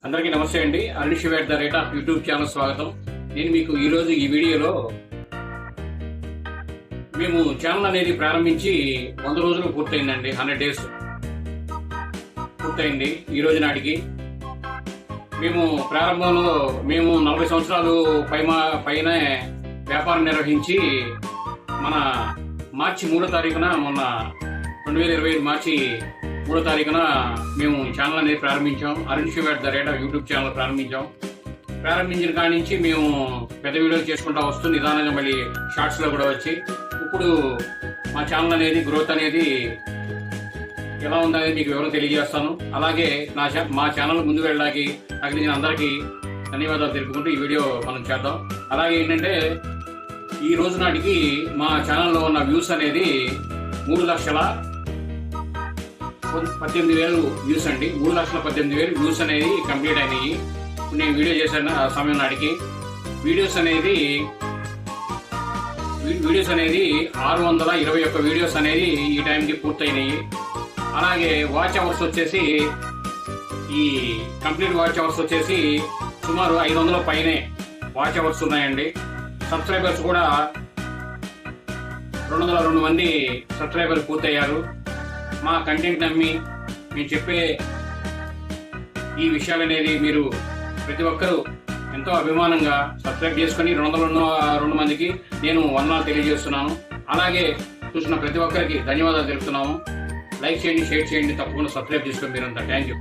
అందరికీ నమస్తే అండి. అరుణ్ శివ @ యూట్యూబ్ ఛానల్ స్వాగతం. నేను మీకు ఈరోజు ఈ వీడియోలో మేము ఛానల్ అనేది ప్రారంభించి 100 రోజులు పూర్తయిందండి. 100 డేస్ పూర్తయింది ఈ రోజు నాటికి. మేము ప్రారంభంలో 40 సంవత్సరాలు పైన వ్యాపారం నిర్వహించి మన మార్చి 3వ తారీఖున మొన్న 2025 మార్చి 3వ తారీఖున మేము ఛానల్ అనేది ప్రారంభించాం. అరుణ్ శివ @ యూట్యూబ్ ఛానల్ ప్రారంభించిన కాడి నుంచి మేము పెద్ద వీడియోలు చేసుకుంటూ వస్తూ నిదానంగా మళ్ళీ షార్ట్స్లో కూడా వచ్చి ఇప్పుడు మా ఛానల్ అనేది గ్రోత్ అనేది ఎలా ఉందనేది మీకు వివరం తెలియజేస్తాను. అలాగే మా ఛానల్ ముందుకు వెళ్ళడానికి నేను అందరికీ ధన్యవాదాలు తెలుపుకుంటూ ఈ వీడియో మనం చేద్దాం. అలాగే ఏంటంటే ఈ రోజు నాటికి మా ఛానల్లో ఉన్న వ్యూస్ అనేది 3,18,000 వ్యూస్ అండి. 3,18,000 వ్యూస్ అనేది కంప్లీట్ అయినాయి. ఇప్పుడు నేను వీడియో చేసిన సమయం నాటికి వీడియోస్ అనేది 621 వీడియోస్ అనేది ఈ టైంకి పూర్తయినాయి. అలాగే వాచ్ అవర్స్ వచ్చేసి ఈ కంప్లీట్ వాచ్ అవర్స్ వచ్చేసి సుమారు 500 పైనే వాచ్ అవర్స్ ఉన్నాయండి. సబ్స్క్రైబర్స్ కూడా 202 మంది సబ్స్క్రైబర్లు పూర్తయ్యారు. మా కంటెంట్ నమ్మి మేము చెప్పే ఈ విషయాలు అనేది మీరు ప్రతి ఒక్కరూ ఎంతో అభిమానంగా సబ్స్క్రైబ్ చేసుకుని 202 మందికి నేను వందనాలు తెలియజేస్తున్నాను. అలాగే చూసిన ప్రతి ఒక్కరికి ధన్యవాదాలు తెలుపుతున్నాము. లైక్ చేయండి, షేర్ చేయండి, తప్పకుండా సబ్స్క్రైబ్ చేసుకోండి మీరంతా. Thank you.